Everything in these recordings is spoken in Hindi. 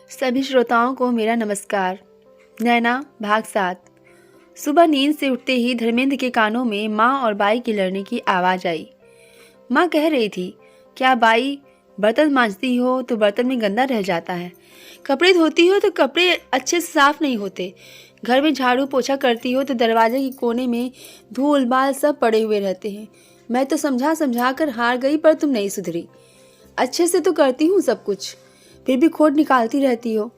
सभी श्रोताओं को मेरा नमस्कार। नैना भाग 7। सुबह नींद से उठते ही धर्मेंद्र के कानों में माँ और बाई के लड़ने की आवाज़ आई। माँ कह रही थी, क्या बाई बर्तन मांजती हो तो बर्तन में गंदा रह जाता है, कपड़े धोती हो तो कपड़े अच्छे से साफ नहीं होते, घर में झाड़ू पोछा करती हो तो दरवाजे के कोने में धूल बाल सब पड़े हुए रहते हैं। मैं तो समझा समझा कर हार गई, पर तुम नहीं सुधरी। अच्छे से तो करती हूँ सब कुछ, फिर भी खोट निकालती रहती हो,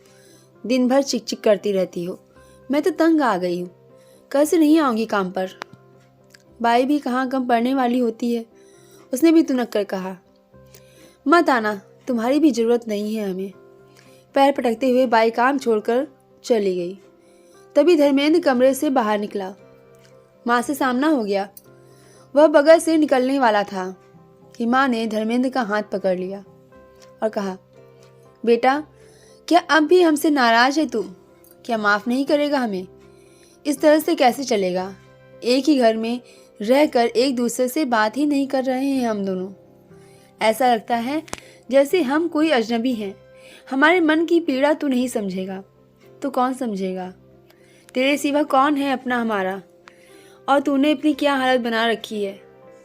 दिन भर चिक चिक करती रहती हो। मैं तो तंग आ गई हूँ, कल से नहीं आऊँगी काम पर। बाई भी कहाँ कम पड़ने वाली होती है, उसने भी तुनक कर कहा। मत आना, तुम्हारी भी ज़रूरत नहीं है हमें। पैर पटकते हुए बाई काम छोड़कर चली गई। तभी धर्मेंद्र कमरे से बाहर निकला। माँ से सामना हो गया। वह बगल से निकलने वाला था कि माँ ने धर्मेंद्र का हाथ पकड़ लिया और कहा, बेटा क्या अब भी हमसे नाराज है तू? क्या माफ़ नहीं करेगा हमें? इस तरह से कैसे चलेगा? एक ही घर में रहकर एक दूसरे से बात ही नहीं कर रहे हैं हम दोनों। ऐसा लगता है जैसे हम कोई अजनबी हैं। हमारे मन की पीड़ा तू नहीं समझेगा तो कौन समझेगा? तेरे सिवा कौन है अपना हमारा? और तूने अपनी क्या हालत बना रखी है।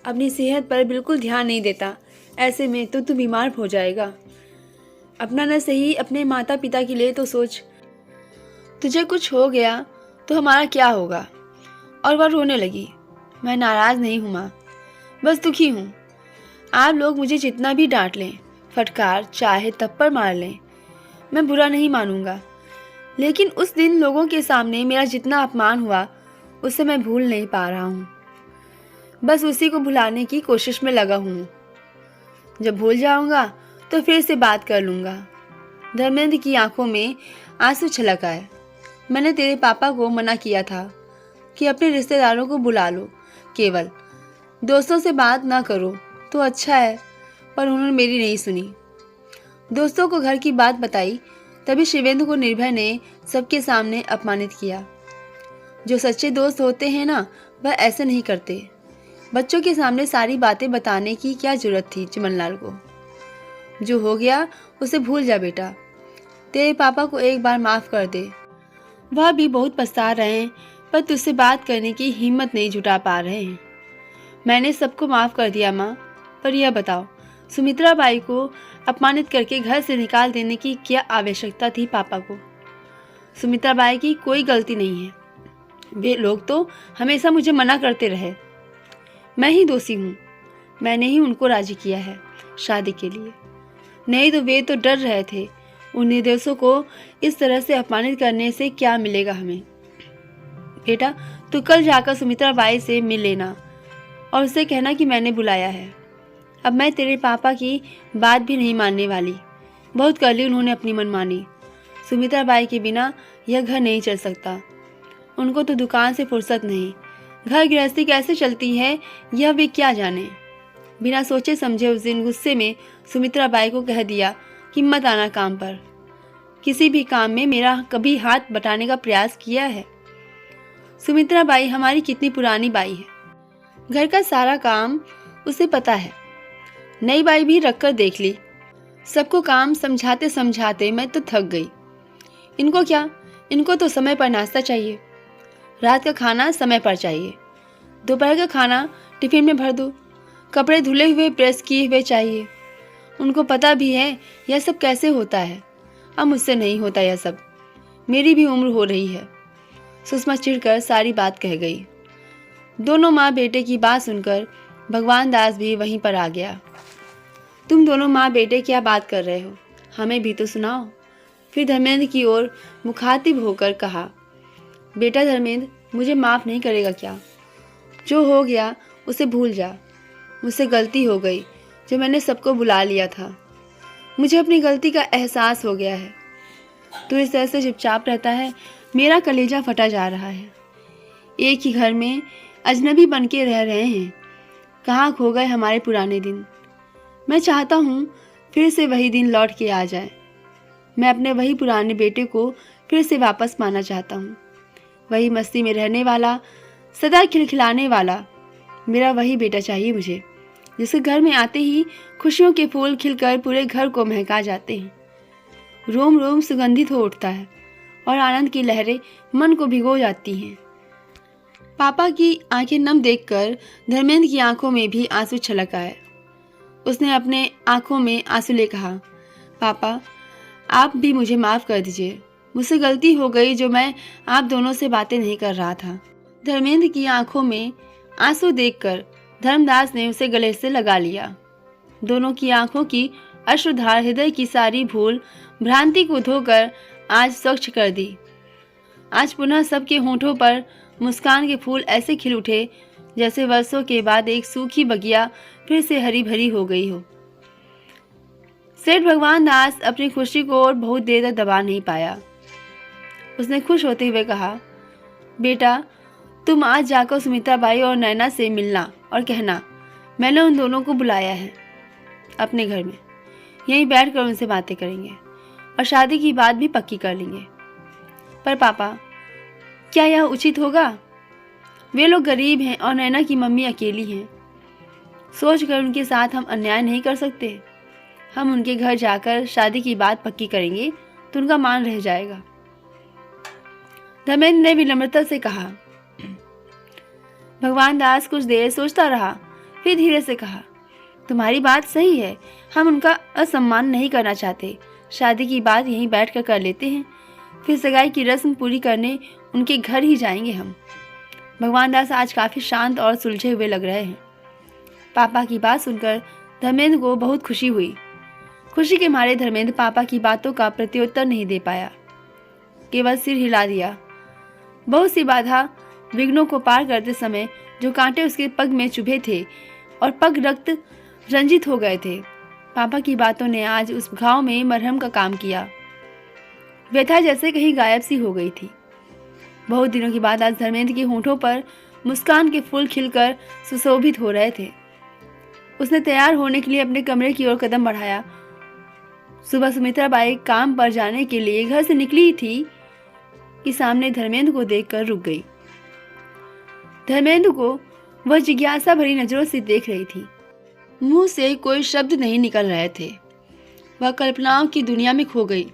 अपनी सेहत पर बिल्कुल ध्यान नहीं देता। ऐसे में तो तू बीमार हो जाएगा। अपना न सही अपने माता पिता के लिए तो सोच। तुझे कुछ हो गया तो हमारा क्या होगा? और वह रोने लगी। मैं नाराज़ नहीं हूँ माँ, बस दुखी हूँ। आप लोग मुझे जितना भी डांट लें, फटकार चाहे थप्पड़ मार लें, मैं बुरा नहीं मानूंगा। लेकिन उस दिन लोगों के सामने मेरा जितना अपमान हुआ उसे मैं भूल नहीं पा रहा हूँ। बस उसी को भुलाने की कोशिश में लगा हूँ। जब भूल जाऊंगा तो फिर से बात कर लूँगा। धर्मेंद्र की आंखों में आंसू छलक आए। मैंने तेरे पापा को मना किया था कि अपने रिश्तेदारों को बुला लो, केवल दोस्तों से बात ना करो तो अच्छा है, पर उन्होंने मेरी नहीं सुनी। दोस्तों को घर की बात बताई, तभी शिवेंद्र को निर्भय ने सबके सामने अपमानित किया। जो सच्चे दोस्त होते हैं ना, वह ऐसे नहीं करते। बच्चों के सामने सारी बातें बताने की क्या जरूरत थी चिमनलाल को? जो हो गया उसे भूल जा बेटा। तेरे पापा को एक बार माफ़ कर दे। वह भी बहुत पछता रहे हैं, पर तुझसे बात करने की हिम्मत नहीं जुटा पा रहे हैं। मैंने सबको माफ़ कर दिया माँ, पर यह बताओ, सुमित्रा बाई को अपमानित करके घर से निकाल देने की क्या आवश्यकता थी पापा को? सुमित्रा बाई की कोई गलती नहीं है। वे लोग तो हमेशा मुझे मना करते रहे। मैं ही दोषी हूँ। मैंने ही उनको राजी किया है शादी के लिए। नहीं तो वे तो डर रहे थे। उन निर्दोषों को इस तरह से अपमानित करने से क्या मिलेगा हमें? बेटा तू कल जाकर सुमित्रा बाई से मिल लेना और उससे कहना कि मैंने बुलाया है। अब मैं तेरे पापा की बात भी नहीं मानने वाली। बहुत कर ली उन्होंने अपनी मनमानी। सुमित्रा बाई के बिना यह घर नहीं चल सकता। उनको तो दुकान से फुर्सत नहीं। घर गृहस्थी कैसे चलती है यह वे क्या जाने। बिना सोचे समझे उस दिन गुस्से में सुमित्रा बाई को कह दिया कि मत आना काम पर। किसी भी काम में मेरा कभी हाथ बटाने का प्रयास किया है? सुमित्रा बाई हमारी कितनी पुरानी बाई है। घर का सारा काम उसे पता है। नई बाई भी रखकर देख ली। सबको काम समझाते समझाते मैं तो थक गई। इनको क्या, इनको तो समय पर नाश्ता चाहिए, रात का खाना समय पर चाहिए, दोपहर का खाना टिफिन में भर दो, कपड़े धुले हुए प्रेस किए हुए चाहिए। उनको पता भी है यह सब कैसे होता है। अब मुझसे नहीं होता यह सब। मेरी भी उम्र हो रही है। सुषमा चिढ़कर सारी बात कह गई। दोनों माँ बेटे की बात सुनकर भगवान दास भी वहीं पर आ गया। तुम दोनों माँ बेटे क्या बात कर रहे हो? हमें भी तो सुनाओ। फिर धर्मेंद्र की ओर मुखातिब होकर कहा, बेटा धर्मेंद्र मुझे माफ़ नहीं करेगा क्या? जो हो गया उसे भूल जा। मुझसे गलती हो गई जो मैंने सबको बुला लिया था। मुझे अपनी गलती का एहसास हो गया है। तू इस तरह से चुपचाप रहता है, मेरा कलेजा फटा जा रहा है। एक ही घर में अजनबी बन के रह रहे हैं। कहाँ खो गए हमारे पुराने दिन? मैं चाहता हूँ फिर से वही दिन लौट के आ जाए। मैं अपने वही पुराने बेटे को फिर से वापस पाना चाहता हूँ। वही मस्ती में रहने वाला, सदा खिलखिलाने वाला मेरा वही बेटा चाहिए मुझे, जिसके घर में आते ही खुशियों के फूल खिलकर पूरे घर को महका जाते हैं। रोम रोम सुगंधित हो उठता है और आनंद की लहरें मन को भिगो जाती हैं। पापा की आंखें नम देखकर धर्मेंद्र की आंखों में भी आंसू छलक आए। उसने अपने आंखों में आंसू ले कहा, पापा आप भी मुझे माफ़ कर दीजिए, मुझसे गलती हो गई जो मैं आप दोनों से बातें नहीं कर रहा था। धर्मेंद्र की आंखों में आंसू देखकर धर्मदास ने उसे गले से लगा लिया। दोनों की आंखों की अश्रुधार हृदय की सारी भूल भ्रांति को धोकर आज स्वच्छ कर दी। आज पुनः सबके होठों पर मुस्कान के फूल ऐसे खिल उठे जैसे वर्षों के बाद एक सूखी बगिया फिर से हरी भरी हो गई हो। सेठ भगवान दास अपनी खुशी को और बहुत देर तक दबा नहीं पाया। उसने खुश होते हुए कहा, बेटा तुम आज जाकर सुमित्रा बाई और नैना से मिलना और कहना मैंने उन दोनों को बुलाया है अपने घर में, यहीं बैठकर उनसे बातें करेंगे और शादी की बात भी पक्की कर लेंगे। पर पापा क्या यह उचित होगा? वे लोग गरीब हैं और नैना की मम्मी अकेली हैं। सोचकर उनके साथ हम अन्याय नहीं कर सकते। हम उनके घर जाकर शादी की बात पक्की करेंगे तो उनका मान रह जाएगा। धर्मेंद्र ने विनम्रता से कहा। भगवान दास कुछ देर सोचता रहा, फिर धीरे से कहा, तुम्हारी बात सही है, हम उनका असम्मान नहीं करना चाहते। शादी की बात यहीं बैठकर कर लेते हैं, फिर सगाई की रस्म पूरी करने उनके घर ही जाएंगे हम। भगवान दास आज काफ़ी शांत और सुलझे हुए लग रहे हैं। पापा की बात सुनकर धर्मेंद्र को बहुत खुशी हुई। खुशी के मारे धर्मेंद्र पापा की बातों का प्रत्युत्तर नहीं दे पाया, केवल सिर हिला दिया। बहुत सी बाधा विघ्नों को पार करते समय जो कांटे उसके पग में चुभे थे और पग रक्त रंजित हो गए थे, पापा की बातों ने आज उस घाव में मरहम का काम किया। व्यथा जैसे कहीं गायब सी हो गई थी। बहुत दिनों के बाद आज धर्मेंद्र के होठों पर मुस्कान के फूल खिलकर सुशोभित हो रहे थे। उसने तैयार होने के लिए अपने कमरे की ओर कदम बढ़ाया। सुबह सुमित्रा बाई काम पर जाने के लिए घर से निकली थी कि सामने धर्मेंद्र को देखकर रुक गई। धर्मेंद्र को वह जिज्ञासा भरी नजरों से देख रही थी। मुंह से कोई शब्द नहीं निकल रहे थे। वह कल्पनाओं की दुनिया में खो गई।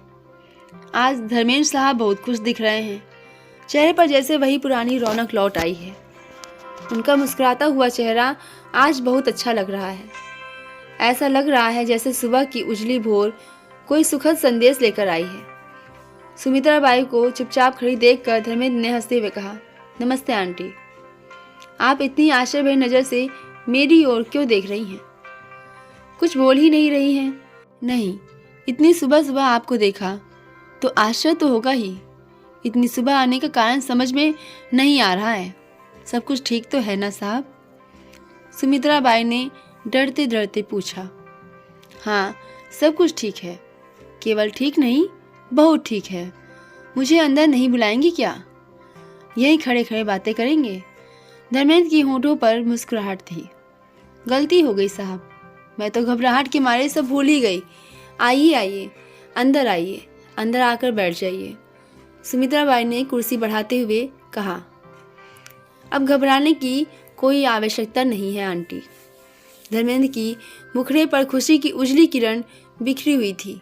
आज धर्मेंद्र साहब बहुत खुश दिख रहे हैं। चेहरे पर जैसे वही पुरानी रौनक लौट आई है। उनका मुस्कुराता हुआ चेहरा आज बहुत अच्छा लग रहा है। ऐसा लग रहा है जैसे सुबह की उजली भोर कोई सुखद संदेश लेकर आई है। सुमित्रा बाई को चुपचाप खड़ी देखकर धर्मेंद्र ने हंसते हुए कहा, नमस्ते आंटी। आप इतनी आश्चर्य भरी नज़र से मेरी ओर क्यों देख रही हैं? कुछ बोल ही नहीं रही हैं? नहीं, इतनी सुबह सुबह आपको देखा तो आश्चर्य तो होगा ही। इतनी सुबह आने का कारण समझ में नहीं आ रहा है। सब कुछ ठीक तो है ना साहब? सुमित्रा बाई ने डरते डरते पूछा। हाँ, सब कुछ ठीक है। केवल ठीक नहीं, बहुत ठीक है। मुझे अंदर नहीं बुलाएंगी क्या? यहीं खड़े खड़े बातें करेंगे। धर्मेंद्र की होंठों पर मुस्कुराहट थी। गलती हो गई साहब, मैं तो घबराहट के मारे सब भूल ही गई। आइए आइए, अंदर आइए, अंदर आकर बैठ जाइए। सुमित्रा बाई ने कुर्सी बढ़ाते हुए कहा। अब घबराने की कोई आवश्यकता नहीं है आंटी। धर्मेंद्र की मुखड़े पर खुशी की उजली किरण बिखरी हुई थी।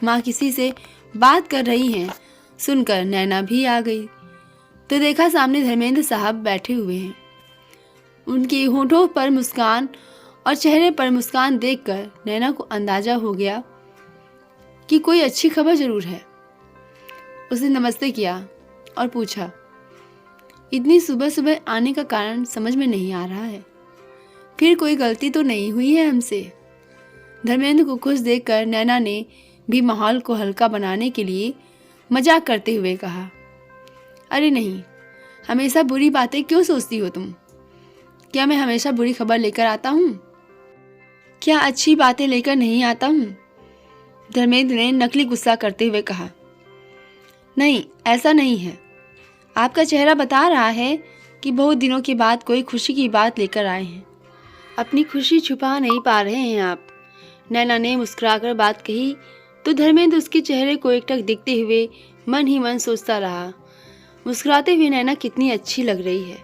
माँ किसी से बात कर रही हैं सुनकर नैना भी आ गई तो देखा सामने धर्मेंद्र साहब बैठे हुए हैं। उनकी होठों पर मुस्कान और चेहरे पर मुस्कान देखकर नैना को अंदाजा हो गया कि कोई अच्छी खबर जरूर है। उसने नमस्ते किया और पूछा, इतनी सुबह सुबह आने का कारण समझ में नहीं आ रहा है। फिर कोई गलती तो नहीं हुई है हमसे? धर्मेंद्र को खुश देखकर नैना ने भी माहौल को हल्का बनाने के लिए मजाक करते हुए कहा, अरे नहीं, हमेशा बुरी बातें क्यों सोचती हो तुम? क्या मैं हमेशा बुरी खबर लेकर आता हूँ? क्या अच्छी बातें लेकर नहीं आता हूँ? धर्मेंद्र ने नकली गुस्सा करते हुए कहा। नहीं, ऐसा नहीं है। आपका चेहरा बता रहा है कि बहुत दिनों के बाद कोई खुशी की बात लेकर आए हैं। अपनी खुशी छुपा नहीं पा रहे हैं आप। नैना ने मुस्कुराकर बात कही तो धर्मेंद्र उसके चेहरे को एकटक देखते हुए मन ही मन सोचता रहा, मुस्कुराते हुए नैना कितनी अच्छी लग रही है।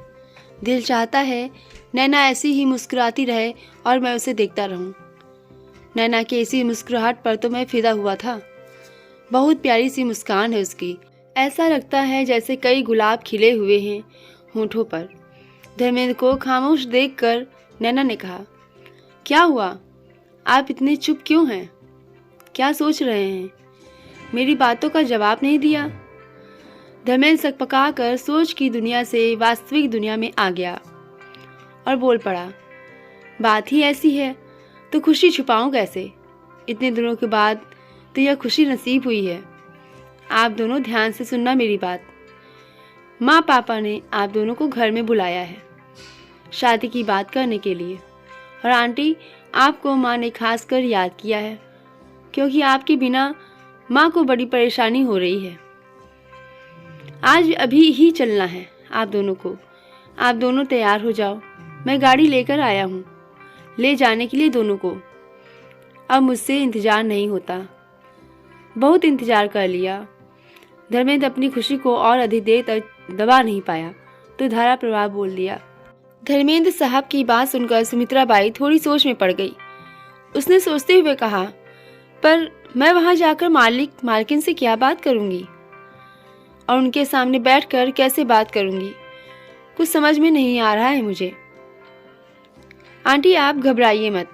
दिल चाहता है नैना ऐसी ही मुस्कुराती रहे और मैं उसे देखता रहूं। नैना की इसी मुस्कुराहट पर तो मैं फिदा हुआ था। बहुत प्यारी सी मुस्कान है उसकी, ऐसा लगता है जैसे कई गुलाब खिले हुए हैं होठों पर। धर्मेंद्र को खामोश देखकर नैना ने कहा, क्या हुआ, आप इतने चुप क्यों हैं? क्या सोच रहे हैं? मेरी बातों का जवाब नहीं दिया। धर्मेंद्र सकपका कर सोच की दुनिया से वास्तविक दुनिया में आ गया और बोल पड़ा, बात ही ऐसी है तो खुशी छुपाऊं कैसे? इतने दिनों के बाद तो यह खुशी नसीब हुई है। आप दोनों ध्यान से सुनना मेरी बात। माँ पापा ने आप दोनों को घर में बुलाया है शादी की बात करने के लिए, और आंटी आपको माँ ने खास कर याद किया है, क्योंकि आपके बिना माँ को बड़ी परेशानी हो रही है। आज अभी ही चलना है आप दोनों को। आप दोनों तैयार हो जाओ, मैं गाड़ी लेकर आया हूँ ले जाने के लिए दोनों को। अब मुझसे इंतज़ार नहीं होता, बहुत इंतज़ार कर लिया। धर्मेंद्र अपनी खुशी को और अधिक देर तक दबा नहीं पाया तो धारा प्रवाह बोल दिया। धर्मेंद्र साहब की बात सुनकर सुमित्रा बाई थोड़ी सोच में पड़ गई। उसने सोचते हुए कहा, पर मैं वहां जाकर मालिक मालकिन से क्या बात करूंगी और उनके सामने बैठकर कैसे बात करूंगी? कुछ समझ में नहीं आ रहा है मुझे। आंटी आप घबराइए मत,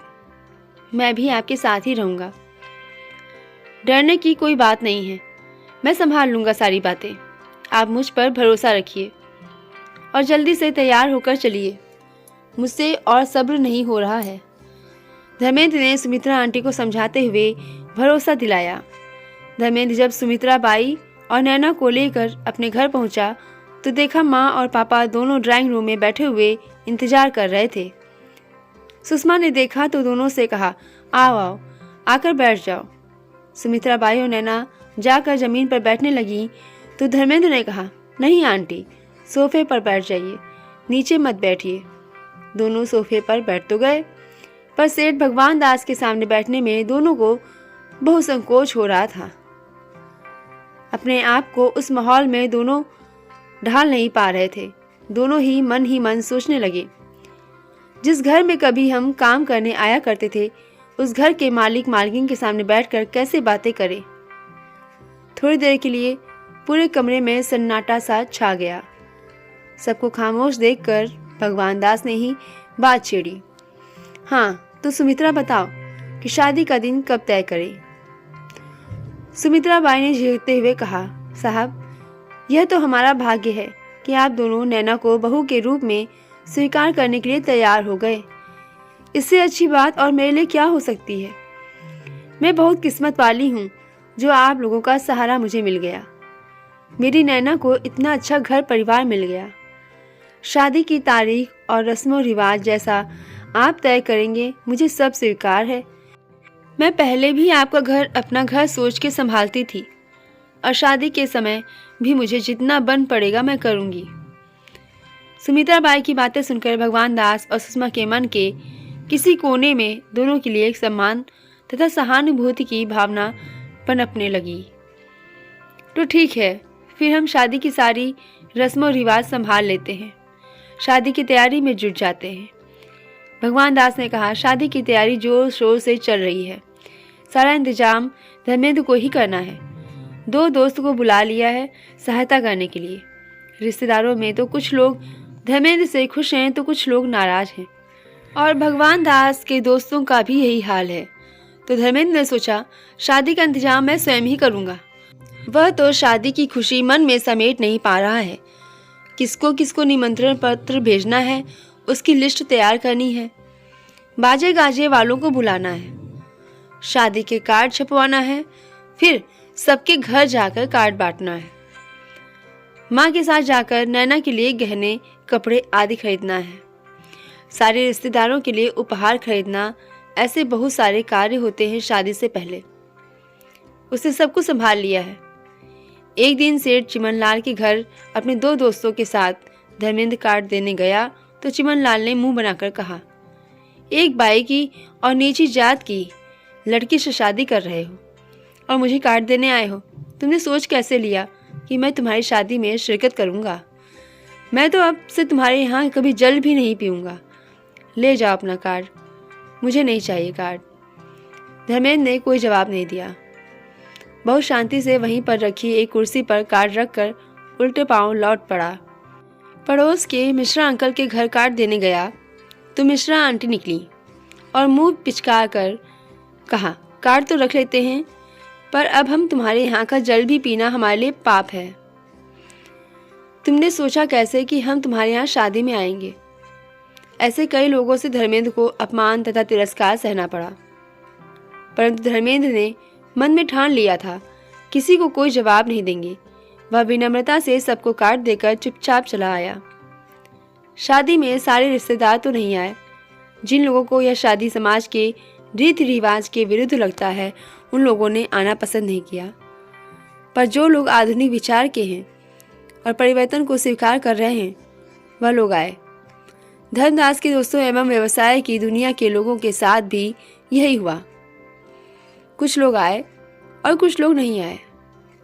मैं भी आपके साथ ही रहूंगा। डरने की कोई बात नहीं है, मैं संभाल लूंगा सारी बातें। आप मुझ पर भरोसा रखिए और जल्दी से तैयार होकर चलिए, मुझसे और सब्र नहीं हो रहा है। धर्मेंद्र ने सुमित्रा आंटी को समझाते हुए भरोसा दिलाया। धर्मेंद्र जब सुमित्रा बाई और नैना को लेकर अपने घर पहुंचा तो देखा माँ और पापा दोनों ड्राइंग रूम में बैठे हुए इंतजार कर रहे थे। सुषमा ने देखा तो दोनों से कहा, आओ आओ आकर बैठ जाओ। सुमित्रा बाई और नैना जाकर जमीन पर बैठने लगी तो धर्मेंद्र ने कहा, नहीं आंटी, सोफे पर बैठ जाइए, नीचे मत बैठिए। दोनों सोफे पर बैठ तो गए, पर सेठ भगवान दास के सामने बैठने में दोनों को बहुत संकोच हो रहा था। अपने आप को उस माहौल में दोनों ढाल नहीं पा रहे थे। दोनों ही मन सोचने लगे, जिस घर में कभी हम काम करने आया करते थे उस घर के मालिक मालकिन के सामने बैठकर कैसे बातें करें। थोड़ी देर के लिए पूरे कमरे में सन्नाटा सा छा गया। सबको खामोश देखकर भगवान दास ने ही बात छेड़ी, हाँ तो सुमित्रा बताओ कि शादी का दिन कब तय करें? सुमित्रा बाई ने झिझकते हुए कहा, साहब यह तो हमारा भाग्य है कि आप दोनों नैना को बहू के रूप में स्वीकार करने के लिए तैयार हो गए। इससे अच्छी बात और मेरे लिए क्या हो सकती है। मैं बहुत किस्मत वाली हूँ जो आप लोगों का सहारा मुझे मिल गया। मेरी नैना को इतना अच्छा घर परिवार मिल गया। शादी की तारीख और रस्मों रिवाज जैसा आप तय करेंगे मुझे सब स्वीकार है। मैं पहले भी आपका घर अपना घर सोच के संभालती थी और शादी के समय भी मुझे जितना बन पड़ेगा मैं करूँगी। सुमित्रा बाई की बातें सुनकर भगवान दास और सुषमा के मन के किसी कोने में दोनों के लिए एक सम्मान तथा सहानुभूति की भावना पनपने लगी। तो ठीक है, फिर हम शादी की सारी रस्मों रिवाज संभाल लेते हैं, शादी की तैयारी में जुट जाते हैं। भगवान दास ने कहा, शादी की तैयारी जोर शोर से चल रही है। सारा इंतजाम धर्मेंद्र को ही करना है। 2 दोस्त को बुला लिया है सहायता करने के लिए। रिश्तेदारों में तो कुछ लोग धर्मेंद्र से खुश हैं तो कुछ लोग नाराज हैं, और भगवान दास के दोस्तों का भी यही हाल है। तो धर्मेंद्र ने सोचा, शादी का इंतजाम मैं स्वयं ही करूँगा। वह तो शादी की खुशी मन में समेट नहीं पा रहा है। किसको किसको निमंत्रण पत्र भेजना है, उसकी लिस्ट तैयार करनी है, बाजे गाजे वालों को बुलाना है, शादी के कार्ड छपवाना है, फिर सबके घर जाकर कार्ड बांटना है, माँ के साथ जाकर नैना के लिए गहने कपड़े आदि खरीदना है, सारे रिश्तेदारों के लिए उपहार खरीदना। ऐसे बहुत सारे कार्य होते हैं शादी से पहले। उसने सब कुछ संभाल लिया है। एक दिन सेठ चिमनलाल के घर अपने 2 दोस्तों के साथ धर्मेंद्र कार्ड देने गया तो चिमनलाल ने मुंह बनाकर कहा, एक बाई की और नीची जात की लड़की से शादी कर रहे हो और मुझे कार्ड देने आए हो। तुमने सोच कैसे लिया कि मैं तुम्हारी शादी में शिरकत करूंगा? मैं तो अब से तुम्हारे यहाँ कभी जल भी नहीं पीऊँगा। ले जाओ अपना कार्ड, मुझे नहीं चाहिए कार्ड। धर्मेंद्र ने कोई जवाब नहीं दिया। बहुत शांति से वहीं पर रखी एक कुर्सी पर कार्ड रखकर उल्टे पांव लौट पड़ा। पड़ोस के मिश्रा अंकल के घर कार्ड देने गया तो मिश्रा आंटी निकली और मुंह पिचका कर कहा, कार्ड तो रख लेते हैं, पर अब हम तुम्हारे यहाँ का जल भी पीना हमारे लिए पाप है। तुमने सोचा कैसे कि हम तुम्हारे यहाँ शादी में आएंगे? ऐसे कई लोगों से धर्मेंद्र को अपमान तथा तिरस्कार सहना पड़ा, परंतु धर्मेंद्र ने मन में ठान लिया था किसी को कोई जवाब नहीं देंगे। वह विनम्रता से सबको कार्ड देकर चुपचाप चला आया। शादी में सारे रिश्तेदार तो नहीं आए। जिन लोगों को यह शादी समाज के रीति रिवाज के विरुद्ध लगता है उन लोगों ने आना पसंद नहीं किया, पर जो लोग आधुनिक विचार के हैं और परिवर्तन को स्वीकार कर रहे हैं वह लोग आए। धर्मदास के दोस्तों एवं व्यवसाय की दुनिया के लोगों के साथ भी यही हुआ। कुछ लोग आए और कुछ लोग नहीं आए।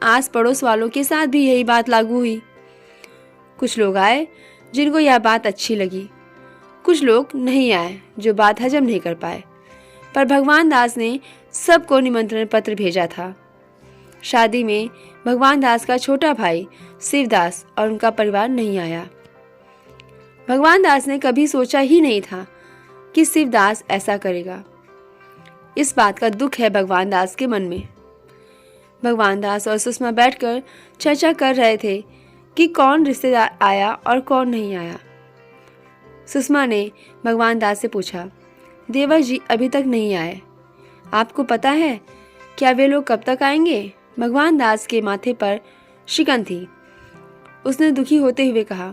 आस पड़ोस वालों के साथ भी यही बात लागू हुई। कुछ लोग आए जिनको यह बात अच्छी लगी, कुछ लोग नहीं आए जो बात हजम नहीं कर पाए, पर भगवान दास ने सबको निमंत्रण पत्र भेजा था। शादी में भगवान दास का छोटा भाई शिवदास और उनका परिवार नहीं आया। भगवान दास ने कभी सोचा ही नहीं था कि शिवदास ऐसा करेगा। इस बात का दुख है भगवान दास के मन में। भगवान दास और सुषमा बैठकर चर्चा कर रहे थे कि कौन रिश्तेदार आया और कौन नहीं आया। सुषमा ने भगवान दास से पूछा, देवर जी अभी तक नहीं आए, आपको पता है क्या वे लोग कब तक आएंगे? भगवान दास के माथे पर शिकन थी। उसने दुखी होते हुए कहा,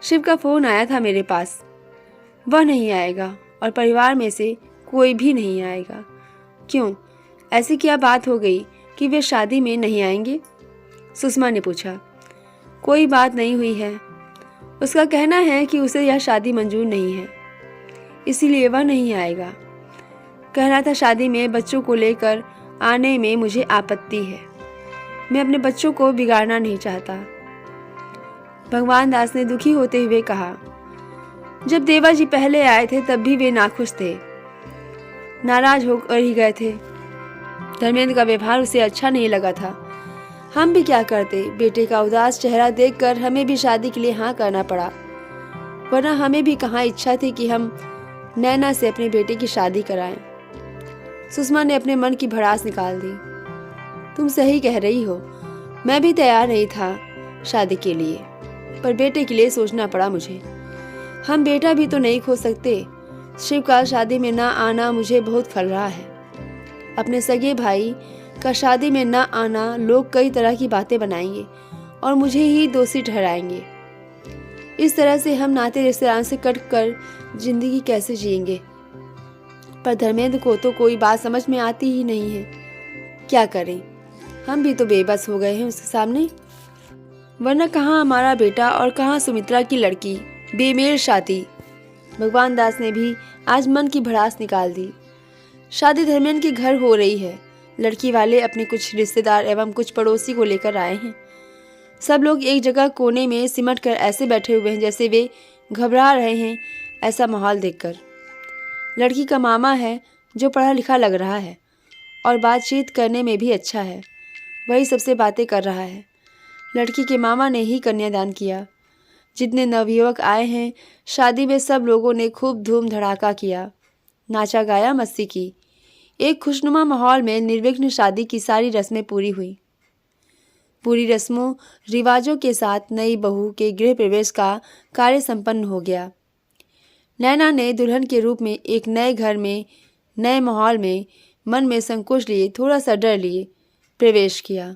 शिव का फोन आया था मेरे पास, वह नहीं आएगा और परिवार में से कोई भी नहीं आएगा। क्यों, ऐसी क्या बात हो गई कि वे शादी में नहीं आएंगे? सुषमा ने पूछा। कोई बात नहीं हुई है, उसका कहना है कि उसे यह शादी मंजूर नहीं है, इसीलिए वह नहीं आएगा। कह रहा था शादी में बच्चों को लेकर आने में मुझे आपत्ति है, मैं अपने बच्चों को बिगाड़ना नहीं चाहता। भगवान दास ने दुखी होते हुए कहा, जब देवा जी पहले आए थे तब भी वे नाखुश थे, नाराज होकर ही गए थे। धर्मेंद्र का व्यवहार उसे अच्छा नहीं लगा था। हम भी क्या करते, बेटे का उदास चेहरा देखकर हमें भी शादी के लिए हाँ करना पड़ा, वरना हमें भी कहाँ इच्छा थी कि हम नैना से अपने बेटे की शादी कराएं। सुषमा ने अपने मन की भड़ास निकाल दी। तुम सही कह रही हो, मैं भी तैयार नहीं था शादी के लिए, पर बेटे के लिए सोचना पड़ा मुझे। हम बेटा भी तो नहीं खो सकते। शिव का शादी में ना आना मुझे बहुत खल रहा है। अपने सगे भाई का शादी में ना आना लोग कई तरह की बातें बनाएंगे और मुझे ही दोषी ठहराएंगे। इस तरह से हम नाते रिश्तेदारों से कट कर जिंदगी कैसे जिएंगे? पर धर्मेंद्र को तो कोई बात समझ में आती ही नहीं है। क्या करें, हम भी तो बेबस हो गए हैं उसके सामने। वरना कहाँ हमारा बेटा और कहाँ सुमित्रा की लड़की, बेमेल शादी। भगवान दास ने भी आज मन की भड़ास निकाल दी। शादी धर्मेंद्र के घर हो रही है। लड़की वाले अपने कुछ रिश्तेदार एवं कुछ पड़ोसी को लेकर आए हैं। सब लोग एक जगह कोने में सिमट कर ऐसे बैठे हुए हैं जैसे वे घबरा रहे हैं। ऐसा माहौल देखकर लड़की का मामा है जो पढ़ा लिखा लग रहा है और बातचीत करने में भी अच्छा है, वही सबसे बातें कर रहा है। लड़की के मामा ने ही कन्यादान किया। जितने नवयुवक आए हैं शादी में सब लोगों ने खूब धूम धड़ाका किया, नाचा गाया, मस्ती की। एक खुशनुमा माहौल में निर्विघ्न शादी की सारी रस्में पूरी हुई। पूरी रस्मों रिवाजों के साथ नई बहू के गृह प्रवेश का कार्य संपन्न हो गया। नैना ने दुल्हन के रूप में एक नए घर में नए माहौल में मन में संकोच लिए, थोड़ा सा डर लिए प्रवेश किया।